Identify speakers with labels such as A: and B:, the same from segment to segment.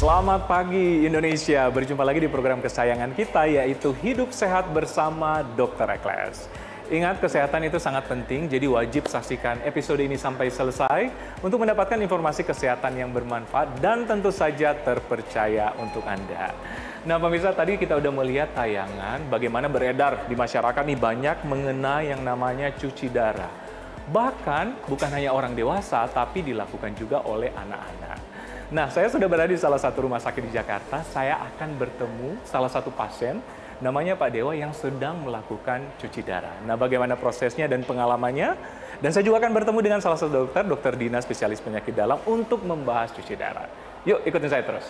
A: Selamat pagi Indonesia, berjumpa lagi di program kesayangan kita yaitu Hidup Sehat bersama Dr. Ekles. Ingat, kesehatan itu sangat penting, jadi wajib saksikan episode ini sampai selesai untuk mendapatkan informasi kesehatan yang bermanfaat dan tentu saja terpercaya untuk Anda. Nah pemirsa, tadi kita udah melihat tayangan bagaimana beredar di masyarakat nih banyak mengenai yang namanya cuci darah. Bahkan bukan hanya orang dewasa, tapi dilakukan juga oleh anak-anak. Nah, saya sudah berada di salah satu rumah sakit di Jakarta. Saya akan bertemu salah satu pasien, namanya Pak Dewa, yang sedang melakukan cuci darah. Nah, bagaimana prosesnya dan pengalamannya? Dan saya juga akan bertemu dengan salah satu dokter, Dr. Dina, spesialis penyakit dalam, untuk membahas cuci darah. Yuk, ikutin saya terus.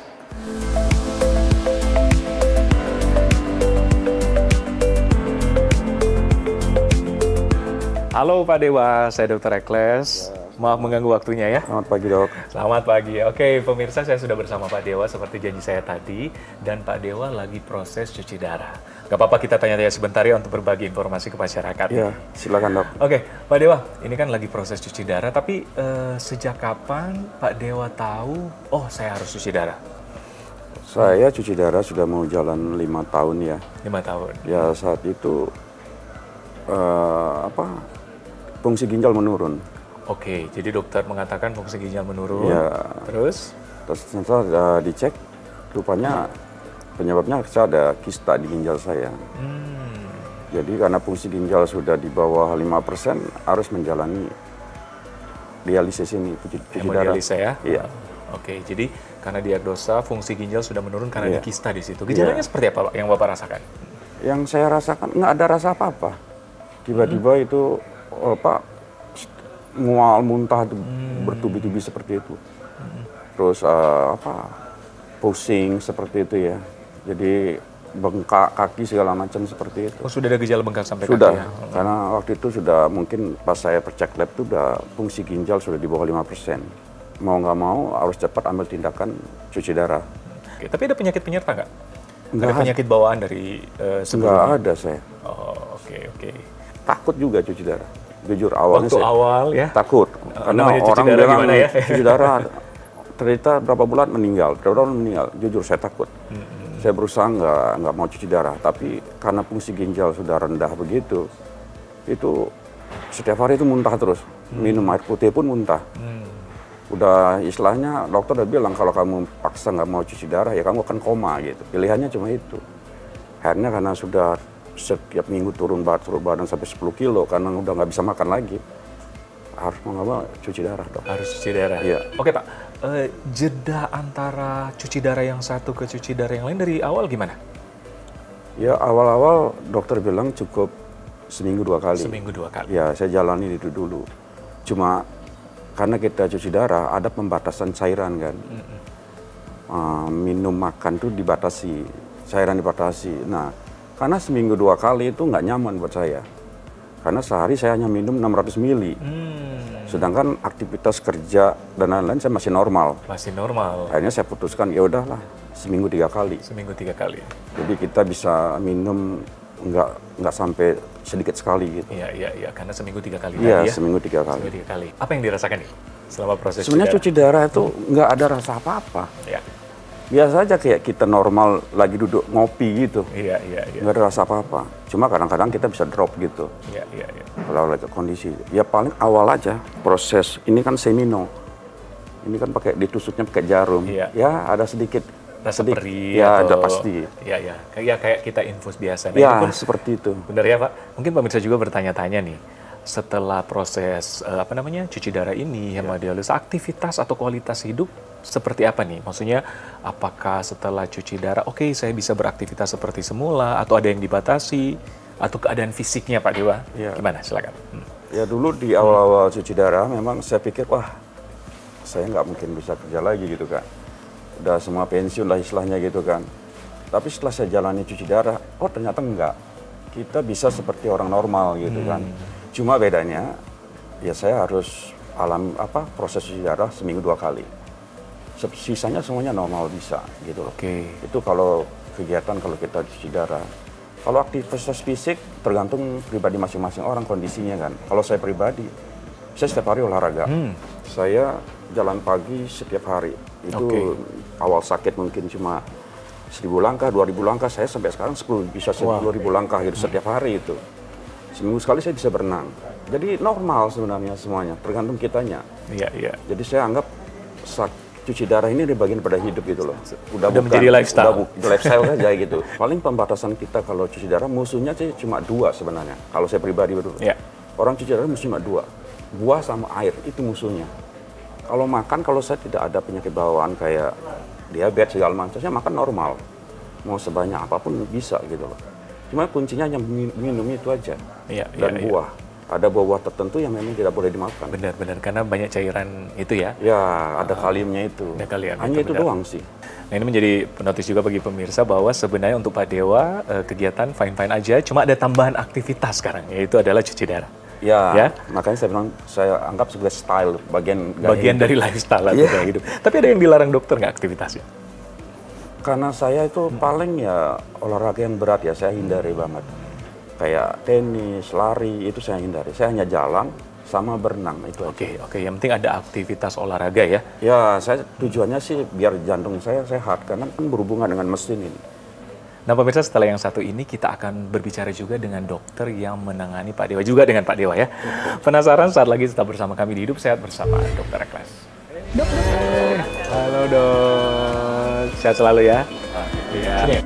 A: Halo Pak Dewa, saya Dr. Ekles. Maaf mengganggu waktunya ya.
B: Selamat pagi dok.
A: Selamat pagi. Oke pemirsa, saya sudah bersama Pak Dewa seperti janji saya tadi. Dan Pak Dewa lagi proses cuci darah. Gak apa-apa kita tanya-tanya sebentar ya untuk berbagi informasi ke masyarakat.
B: Iya, silakan dok.
A: Oke Pak Dewa, ini kan lagi proses cuci darah. Tapi sejak kapan Pak Dewa tahu, oh saya harus cuci darah?
B: Saya cuci darah sudah mau jalan 5 tahun ya.
A: 5 tahun?
B: Ya saat itu fungsi ginjal menurun.
A: Oke, jadi dokter mengatakan fungsi ginjal menurun.
B: Ya.
A: Terus
B: Ternyata dicek, rupanya penyebabnya saya ada kista di ginjal saya. Jadi karena fungsi ginjal sudah di bawah 5%, harus menjalani dialisis ini, cuci darah.
A: Hemodialisa ya?
B: Iya.
A: Oke, jadi karena diagnosa fungsi ginjal sudah menurun karena ada kista di situ. Gejalanya seperti apa Pak yang Bapak rasakan?
B: Yang saya rasakan nggak ada rasa apa-apa. Tiba-tiba itu mual, muntah, bertubi-tubi seperti itu. Terus pusing seperti itu ya. Jadi bengkak kaki segala macam seperti itu.
A: Oh, sudah ada gejala bengkak sampai
B: sudah,
A: kaki ya?
B: Karena waktu itu sudah mungkin pas saya cek lab itu udah fungsi ginjal sudah di bawah 5%. Mau nggak mau harus cepat ambil tindakan cuci darah.
A: Oke, tapi ada penyakit penyerta nggak?
B: Nggak
A: ada penyakit bawaan dari sebelumnya?
B: Nggak ada saya.
A: Oh, oke.
B: Takut juga cuci darah. Jujur awalnya
A: Waktu awal ya?
B: takut. Karena orang bilang
A: ya?
B: cuci darah, ternyata berapa bulan meninggal. Jujur saya takut. Saya berusaha nggak mau cuci darah. Tapi karena fungsi ginjal sudah rendah begitu, itu setiap hari itu muntah terus. Minum air putih pun muntah. Udah istilahnya dokter udah bilang kalau kamu paksa nggak mau cuci darah ya kamu akan koma gitu. Pilihannya cuma itu. Akhirnya karena sudah setiap minggu turun badan sampai 10 kilo karena udah nggak bisa makan lagi, harus mau nggak mau cuci darah dok.
A: Harus cuci darah?
B: Iya.
A: Oke Pak, jeda antara cuci darah yang satu ke cuci darah yang lain dari awal gimana?
B: Ya awal-awal dokter bilang cukup seminggu 2 kali.
A: Seminggu 2 kali?
B: Ya saya jalani itu dulu. Cuma karena kita cuci darah ada pembatasan cairan kan. Minum makan tuh dibatasi, cairan dibatasi. Nah karena seminggu 2 kali itu nggak nyaman buat saya. Karena sehari saya hanya minum 600 mili. Sedangkan aktivitas kerja dan lain-lain saya masih normal.
A: Masih normal.
B: Akhirnya saya putuskan ya udahlah seminggu 3 kali.
A: Seminggu 3 kali.
B: Jadi kita bisa minum nggak sampai sedikit sekali gitu.
A: Iya, karena seminggu 3 kali
B: Iya,
A: tadi ya?
B: seminggu 3 kali.
A: Seminggu 3 kali. Apa yang dirasakan nih selama proses
B: Sebenarnya cuci darah itu nggak ada rasa apa-apa.
A: Ya.
B: Biasa aja kayak kita normal lagi duduk ngopi gitu.
A: Iya.
B: Nggak ada rasa apa-apa. Cuma kadang-kadang kita bisa drop gitu.
A: Iya.
B: Kalau lagi kondisi. Ya paling awal aja proses. Ini kan semino. Ini kan ditusuknya pakai jarum.
A: Iya.
B: Ya ada sedikit.
A: Rasa perih
B: Ya
A: atau...
B: ada pasti.
A: Iya. Kayak kita infus biasa. Nah,
B: Ya
A: itu pun
B: seperti itu.
A: benar ya Pak. Mungkin pemirsa juga bertanya-tanya nih. Setelah proses cuci darah ini, hemodialisa, aktivitas atau kualitas hidup seperti apa nih? Maksudnya apakah setelah cuci darah, oke, saya bisa beraktivitas seperti semula atau ada yang dibatasi atau keadaan fisiknya Pak Dewa?
B: Ya.
A: Gimana? Silakan.
B: Ya dulu di awal-awal cuci darah memang saya pikir wah saya nggak mungkin bisa kerja lagi gitu kan. Udah semua pensiun lah istilahnya gitu kan. Tapi setelah saya jalani cuci darah, oh ternyata enggak. Kita bisa seperti orang normal gitu kan. Cuma bedanya, ya saya harus proses cuci darah seminggu 2 kali. Sisanya semuanya normal bisa gitu loh.
A: Oke.
B: Itu kalau kegiatan kalau kita cuci darah. Kalau aktivitas fisik tergantung pribadi masing-masing orang kondisinya kan. Kalau saya pribadi, saya setiap hari olahraga. Saya jalan pagi setiap hari. Itu awal sakit mungkin cuma 1.000 langkah, 2.000 langkah, saya sampai sekarang 10.000 langkah gitu setiap hari itu. Seminggu sekali saya bisa berenang. Jadi normal sebenarnya semuanya, tergantung kitanya.
A: Iya, iya.
B: Jadi saya anggap cuci darah ini ada bagian pada hidup gitu loh.
A: Udah menjadi lifestyle.
B: Udah lifestyle saja gitu. Paling pembatasan kita kalau cuci darah musuhnya sih cuma 2 sebenarnya. Kalau saya pribadi betul.
A: Iya.
B: Orang cuci darah musuh cuma 2. Buah sama air itu musuhnya. Kalau makan, kalau saya tidak ada penyakit bawaan kayak diabetes segala macam, saya makan normal. Mau sebanyak apapun bisa gitu loh. Cuma kuncinya yang minum itu aja.
A: Iya,
B: dan buah. Ada buah-buah tertentu yang memang tidak boleh dimakan.
A: Benar-benar, karena banyak cairan itu ya.
B: Ya, ada kaliumnya itu.
A: Ada kalium.
B: Hanya itu doang sih.
A: Nah, ini menjadi notis juga bagi pemirsa bahwa sebenarnya untuk Pak Dewa, kegiatan fine-fine aja, cuma ada tambahan aktivitas sekarang, yaitu adalah cuci darah.
B: Ya, makanya saya bilang, saya anggap sebagai style,
A: bagian dari lifestyle atau gaya hidup. Tapi ada yang dilarang dokter nggak aktivitasnya?
B: Karena saya itu paling ya olahraga yang berat ya, saya hindari banget. Kayak tenis, lari, itu saya hindari. Saya hanya jalan sama berenang, itu aja.
A: Oke, yang penting ada aktivitas olahraga ya?
B: Ya, saya tujuannya sih biar jantung saya sehat, karena kan berhubungan dengan mesin ini.
A: Nah pemirsa, setelah yang satu ini kita akan berbicara juga dengan dokter yang menangani Pak Dewa, juga dengan Pak Dewa ya. Penasaran? Saat lagi tetap bersama kami di Hidup Sehat bersama Dr. Ekles. Dok. Halo dok, sehat selalu ya. Iya.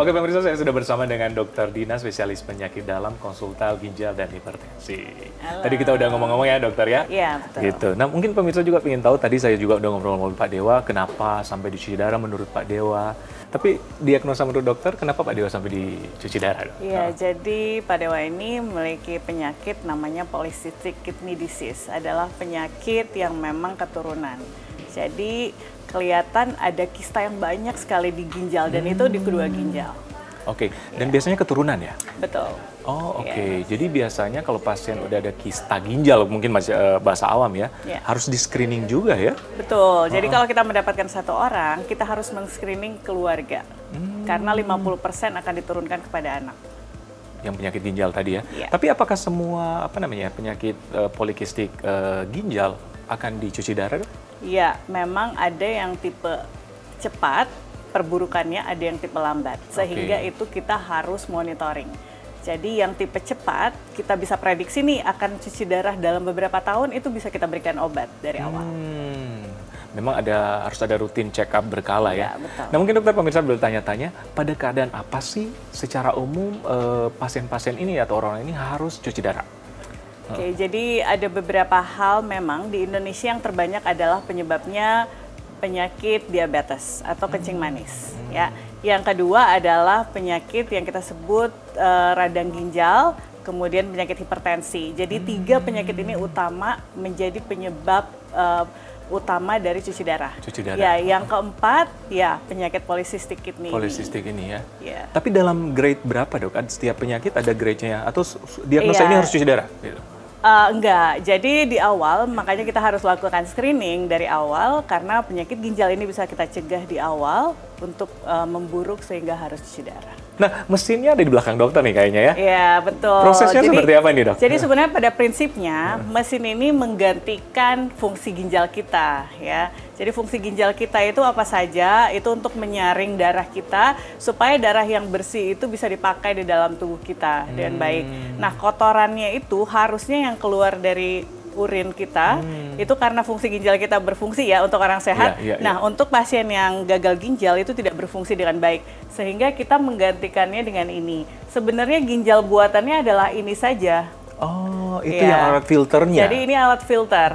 A: Oke pemirsa, saya sudah bersama dengan Dr. Dina, spesialis penyakit dalam, konsultan ginjal dan hipertensi.
C: Halo.
A: Tadi kita udah ngomong-ngomong ya dokter ya?
C: Iya, betul.
A: Gitu. Nah mungkin pemirsa juga ingin tahu, tadi saya juga udah ngobrol-ngobrol Pak Dewa, kenapa sampai dicuci darah menurut Pak Dewa. Tapi diagnosa menurut dokter, kenapa Pak Dewa sampai dicuci darah?
C: Iya, jadi Pak Dewa ini memiliki penyakit namanya polycystic kidney disease. Adalah penyakit yang memang keturunan. Jadi kelihatan ada kista yang banyak sekali di ginjal dan itu di kedua ginjal.
A: Oke, dan biasanya keturunan ya?
C: Betul.
A: Oh oke. Jadi biasanya kalau pasien udah ada kista ginjal, mungkin masih bahasa awam ya, harus di screening juga ya?
C: Betul, jadi kalau kita mendapatkan satu orang, kita harus men-screening keluarga. Karena 50% akan diturunkan kepada anak.
A: Yang penyakit ginjal tadi ya?
C: Iya.
A: Tapi apakah semua penyakit polikistik ginjal akan dicuci darah?
C: Iya, memang ada yang tipe cepat, perburukannya ada yang tipe lambat. Sehingga itu kita harus monitoring. Jadi yang tipe cepat, kita bisa prediksi nih akan cuci darah dalam beberapa tahun, itu bisa kita berikan obat dari awal.
A: Memang harus ada rutin check up berkala ya?
C: Ya, betul.
A: Nah mungkin dokter pemirsa bertanya-tanya, pada keadaan apa sih secara umum pasien-pasien ini atau orang ini harus cuci darah?
C: Oke, jadi ada beberapa hal memang di Indonesia yang terbanyak adalah penyebabnya penyakit diabetes atau kencing manis. Ya, yang kedua adalah penyakit yang kita sebut radang ginjal, kemudian penyakit hipertensi. Jadi 3 penyakit ini menjadi penyebab utama dari cuci darah.
A: Cuci darah.
C: Ya, yang keempat ya penyakit polycystic kidney.
A: Polycystic ini ya.
C: Ya.
A: Tapi dalam grade berapa dok? Setiap penyakit ada grade-nya atau diagnosa ini harus cuci darah? Gitu.
C: Enggak, jadi di awal makanya kita harus lakukan screening dari awal karena penyakit ginjal ini bisa kita cegah di awal untuk memburuk sehingga harus cuci darah.
A: Nah, mesinnya ada di belakang dokter nih kayaknya ya?
C: Iya, betul.
A: Prosesnya seperti apa nih dok?
C: Jadi sebenarnya pada prinsipnya mesin ini menggantikan fungsi ginjal kita ya. Jadi fungsi ginjal kita itu apa saja? Itu untuk menyaring darah kita supaya darah yang bersih itu bisa dipakai di dalam tubuh kita dengan baik. Nah, kotorannya itu harusnya yang keluar dari urin kita itu karena fungsi ginjal kita berfungsi ya untuk orang sehat. Nah, untuk pasien yang gagal ginjal itu tidak berfungsi dengan baik sehingga kita menggantikannya dengan ini. Sebenarnya ginjal buatannya adalah ini saja.
A: Oh, itu yang alat filternya.
C: Jadi ini alat filter.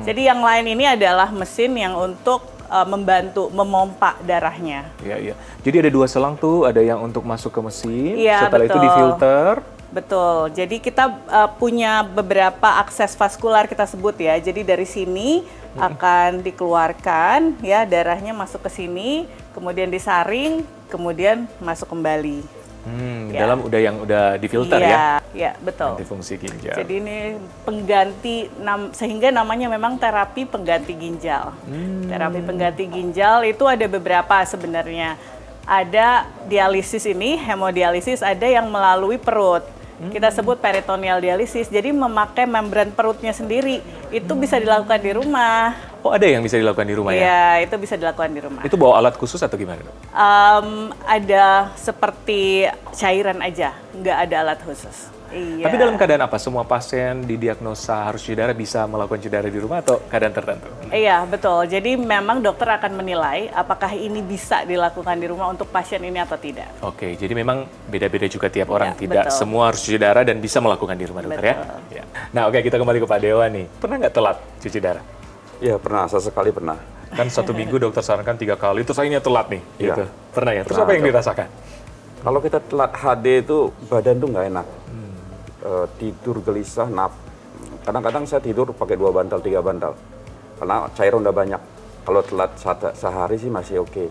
C: Jadi yang lain ini adalah mesin yang untuk membantu memompa darahnya.
A: Iya. Jadi ada 2 selang tuh, ada yang untuk masuk ke mesin, setelah
C: betul.
A: itu difilter.
C: Betul. Jadi kita punya beberapa akses vaskular kita sebut ya. Jadi dari sini akan dikeluarkan ya darahnya masuk ke sini, kemudian disaring, kemudian masuk kembali.
A: Dalam udah difilter ya?
C: Iya, betul.
A: Ganti fungsi ginjal.
C: Jadi ini pengganti, sehingga namanya memang terapi pengganti ginjal. Terapi pengganti ginjal itu ada beberapa sebenarnya. ada dialisis ini, hemodialisis, ada yang melalui perut. Kita sebut peritoneal dialisis, jadi memakai membran perutnya sendiri. Itu bisa dilakukan di rumah.
A: Oh, ada yang bisa dilakukan di rumah ya?
C: Iya, itu bisa dilakukan di rumah.
A: Itu bawa alat khusus atau gimana, Dok?
C: Ada seperti cairan aja, nggak ada alat khusus. Iya.
A: Tapi dalam keadaan apa? Semua pasien didiagnosa harus cuci darah bisa melakukan cuci darah di rumah atau keadaan tertentu?
C: Iya, betul. Jadi memang dokter akan menilai apakah ini bisa dilakukan di rumah untuk pasien ini atau tidak.
A: Oke, jadi memang beda-beda juga tiap orang.
C: Ya,
A: Tidak
C: betul.
A: semua harus cuci darah dan bisa melakukan di rumah, dokter ya? Ya. Nah, oke, kita kembali ke Pak Dewa nih. Pernah nggak telat cuci darah?
B: Ya pernah, sesekali pernah.
A: Kan 1 minggu dokter sarankan 3 kali, terus akhirnya telat nih.
B: Iya.
A: Gitu. Pernah ya? Terus
B: Pernah,
A: apa yang
B: Dok.
A: dirasakan?
B: Kalau kita telat HD itu badan tuh nggak enak. Tidur gelisah, kadang-kadang saya tidur pakai 2 bantal, 3 bantal. Karena cairan udah banyak. Kalau telat sehari sih masih oke.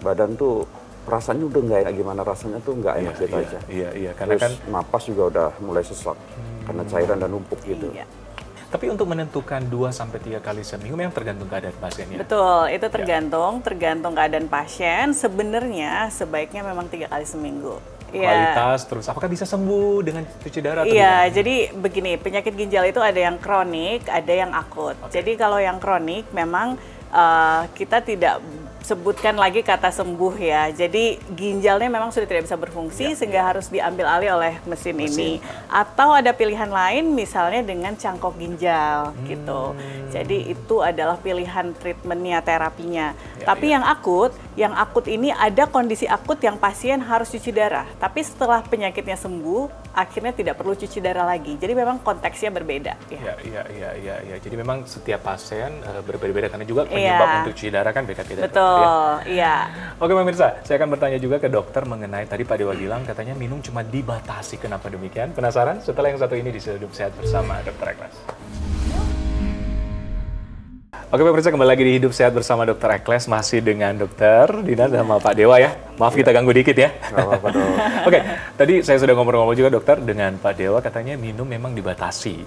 B: Badan tuh rasanya udah nggak enak, gimana rasanya tuh nggak enak gitu aja.
A: Iya, karena
B: Terus
A: kan
B: napas juga udah mulai sesak. Karena cairan dan numpuk gitu.
C: Iya.
A: tapi untuk menentukan 2-3 kali seminggu memang tergantung keadaan pasiennya.
C: Betul, itu tergantung keadaan pasien. Sebenarnya sebaiknya memang 3 kali seminggu.
A: Kualitas terus apakah bisa sembuh dengan cuci darah atau
C: Iya,
A: gimana?
C: jadi begini, penyakit ginjal itu ada yang kronik, ada yang akut. Jadi kalau yang kronik memang kita tidak sebutkan lagi kata sembuh ya. Jadi ginjalnya memang sudah tidak bisa berfungsi sehingga harus diambil alih oleh mesin ini. Atau ada pilihan lain misalnya dengan cangkok ginjal gitu. Jadi itu adalah pilihan treatmentnya, terapinya. Tapi yang akut ini ada kondisi akut yang pasien harus cuci darah. Tapi setelah penyakitnya sembuh, akhirnya tidak perlu cuci darah lagi. Jadi memang konteksnya berbeda. Ya.
A: Iya. Jadi memang setiap pasien berbeda-beda karena juga penyebab untuk cuci darah kan beda-beda.
C: Betul, iya.
A: Oke pemirsa, saya akan bertanya juga ke dokter mengenai tadi Pak Dewa bilang katanya minum cuma dibatasi. Kenapa demikian? Penasaran? Setelah yang satu ini di Hidup Sehat bersama Dr. Ekles. Oke pemirsa, kembali lagi di Hidup Sehat bersama Dr. Ekles, masih dengan Dr. Dina sama Pak Dewa ya. Maaf kita ganggu dikit ya.
B: Nggak apa-apa dong.
A: Oke, tadi saya sudah ngomong-ngomong juga dokter dengan Pak Dewa, katanya minum memang dibatasi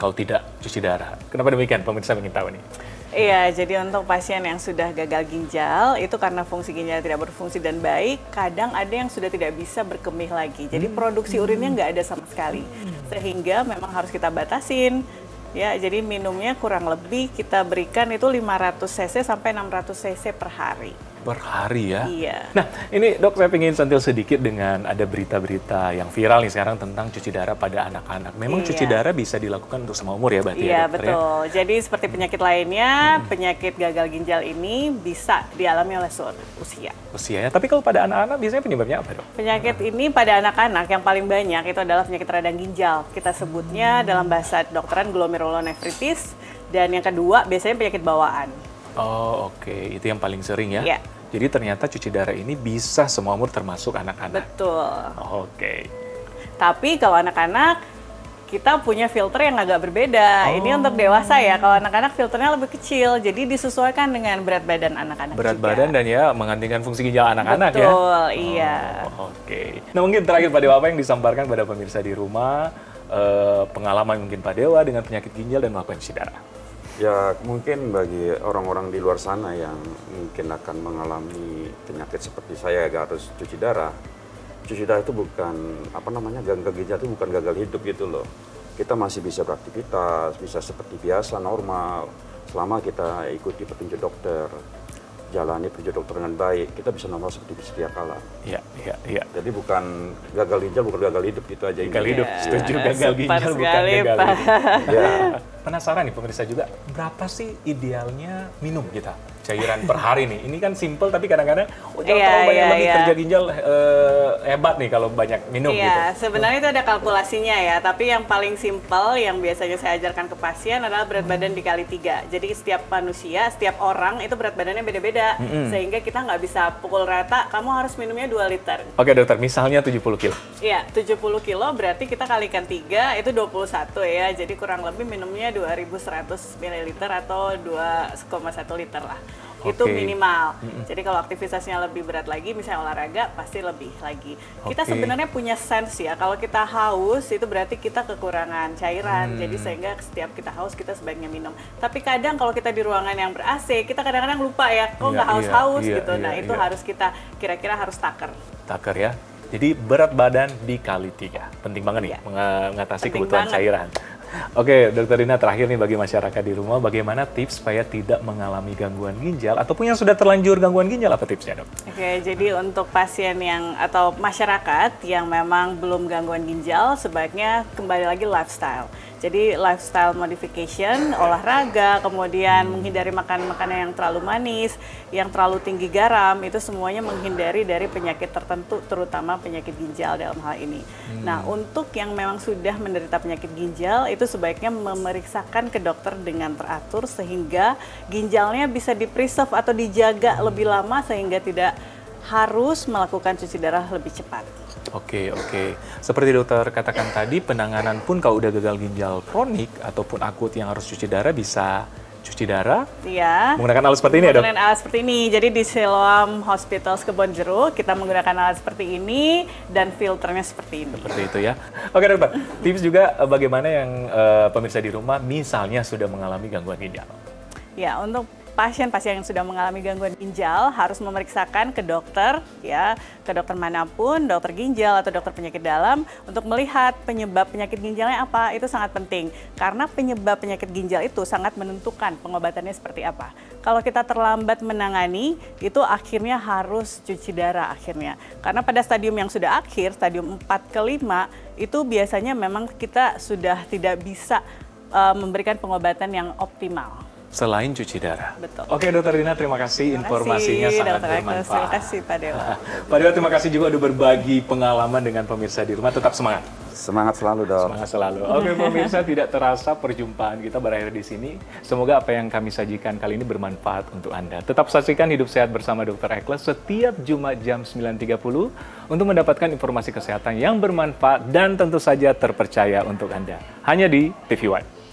A: kalau tidak cuci darah. Kenapa demikian? Pemirsa ingin tahu nih.
C: Iya, jadi untuk pasien yang sudah gagal ginjal, itu karena fungsi ginjal tidak berfungsi dan baik, kadang ada yang sudah tidak bisa berkemih lagi. Jadi produksi urinnya nggak ada sama sekali. Sehingga memang harus kita batasin. Ya, jadi minumnya kurang lebih kita berikan itu 500 cc sampai 600 cc per hari.
A: Per hari ya?
C: Iya.
A: Nah, ini dok saya ingin sentil sedikit dengan ada berita-berita yang viral nih sekarang tentang cuci darah pada anak-anak. Memang cuci darah bisa dilakukan untuk semua umur ya berarti
C: Iya,
A: ya dokter
C: betul.
A: ya?
C: Jadi seperti penyakit lainnya, penyakit gagal ginjal ini bisa dialami oleh seluruh usia.
A: Usia ya, tapi kalau pada anak-anak biasanya penyebabnya apa dok?
C: Penyakit ini pada anak-anak yang paling banyak itu adalah penyakit radang ginjal. Kita sebutnya dalam bahasa kedokteran glomerulonefritis. Dan yang kedua biasanya penyakit bawaan.
A: Oh oke, itu yang paling sering ya?
C: Iya.
A: Jadi ternyata cuci darah ini bisa semua umur termasuk anak-anak?
C: Betul.
A: Oke.
C: Tapi kalau anak-anak, kita punya filter yang agak berbeda. Ini untuk dewasa ya, kalau anak-anak filternya lebih kecil. Jadi disesuaikan dengan berat badan anak-anak
A: Berat
C: juga.
A: badan dan ya menggantikan fungsi ginjal anak-anak ya?
C: Betul, iya.
A: Oke. Nah mungkin terakhir Pak Dewa, apa yang disampaikan pada pemirsa di rumah, pengalaman mungkin Pak Dewa dengan penyakit ginjal dan melakukan cuci darah?
B: Ya mungkin bagi orang-orang di luar sana yang mungkin akan mengalami penyakit seperti saya harus cuci darah. Cuci darah itu bukan gagal ginjal itu bukan gagal hidup gitu loh. Kita masih bisa beraktivitas, bisa seperti biasa normal selama kita ikuti petunjuk dokter, jalani petunjuk dokter dengan baik, kita bisa normal seperti sedia kala.
A: Iya.
B: Jadi bukan gagal ginjal, bukan gagal hidup gitu aja.
A: Gagal hidup, setuju gagal
C: Sempat
A: ginjal bukan
C: sekali,
A: gagal
C: Pak.
A: hidup.
B: Ya.
A: Penasaran nih pemirsa juga, berapa sih idealnya minum kita cairan per hari nih? Ini kan simple tapi kadang-kadang jangan terlalu banyak lebih kerja ginjal hebat nih kalau banyak minum gitu.
C: Iya, sebenarnya itu ada kalkulasinya ya. Tapi yang paling simpel yang biasanya saya ajarkan ke pasien adalah berat badan dikali 3. Jadi setiap manusia, setiap orang itu berat badannya beda-beda. Sehingga kita nggak bisa pukul rata, kamu haruz minumnya 2 liter.
A: Oke dokter, misalnya 70 kilo.
C: Iya, 70 kilo berarti kita kalikan 3, itu 21 ya. Jadi kurang lebih minumnya 2100 ml atau 2,1 liter lah. Itu minimal. Jadi kalau aktivitasnya lebih berat lagi, misalnya olahraga, pasti lebih lagi. Kita sebenarnya punya sense ya, kalau kita haus itu berarti kita kekurangan cairan. Jadi sehingga setiap kita haus kita sebaiknya minum. Tapi kadang kalau kita di ruangan yang ber-AC, kita kadang-kadang lupa ya, kok nggak haus-haus gitu. Nah itu harus kita kira-kira harus taker.
A: Taker ya. Jadi berat badan dikali 3. Penting banget nih mengatasi kebutuhan cairan. Oke, Dokter Dina, terakhir nih bagi masyarakat di rumah, bagaimana tips supaya tidak mengalami gangguan ginjal ataupun yang sudah terlanjur gangguan ginjal, apa tipsnya, Dok? Oke,
C: jadi untuk pasien yang atau masyarakat yang memang belum gangguan ginjal, sebaiknya kembali lagi lifestyle. Jadi lifestyle modification, olahraga, kemudian menghindari makanan-makanan yang terlalu manis, yang terlalu tinggi garam, itu semuanya menghindari dari penyakit tertentu, terutama penyakit ginjal dalam hal ini. Nah, untuk yang memang sudah menderita penyakit ginjal, itu sebaiknya memeriksakan ke dokter dengan teratur sehingga ginjalnya bisa di-preserve atau dijaga lebih lama sehingga tidak harus melakukan cuci darah lebih cepat.
A: Oke. Seperti dokter katakan tadi, penanganan pun kalau udah gagal ginjal kronik ataupun akut yang harus cuci darah, bisa cuci darah menggunakan alat seperti ini ya, Dok?
C: Menggunakan alat seperti ini. Jadi di Siloam Hospitals Kebonjeruk kita menggunakan alat seperti ini dan filternya seperti ini.
A: Seperti itu ya. Oke, Dokter. Tips juga bagaimana yang pemirsa di rumah misalnya sudah mengalami gangguan ginjal?
C: Ya, untuk pasien-pasien yang sudah mengalami gangguan ginjal harus memeriksakan ke dokter ya, ke dokter manapun, dokter ginjal atau dokter penyakit dalam untuk melihat penyebab penyakit ginjalnya apa. Itu sangat penting karena penyebab penyakit ginjal itu sangat menentukan pengobatannya seperti apa. Kalau kita terlambat menangani, itu akhirnya harus cuci darah akhirnya. Karena pada stadium yang sudah akhir, stadium 4 ke 5, itu biasanya memang kita sudah tidak bisa memberikan pengobatan yang optimal.
A: Selain cuci darah.
C: Betul.
A: Oke, Dokter Dina, terima kasih. Informasinya sangat bermanfaat.
C: Terima kasih, Pak Dewa.
A: Pak Dewa, terima kasih juga udah berbagi pengalaman dengan pemirsa di rumah. Tetap semangat.
B: Semangat selalu, Dok.
A: Semangat selalu. Oke, pemirsa, tidak terasa perjumpaan kita berakhir di sini. Semoga apa yang kami sajikan kali ini bermanfaat untuk Anda. Tetap saksikan Hidup Sehat bersama Dr. Ekles setiap Jumat jam 9.30 untuk mendapatkan informasi kesehatan yang bermanfaat dan tentu saja terpercaya untuk Anda. Hanya di TV One.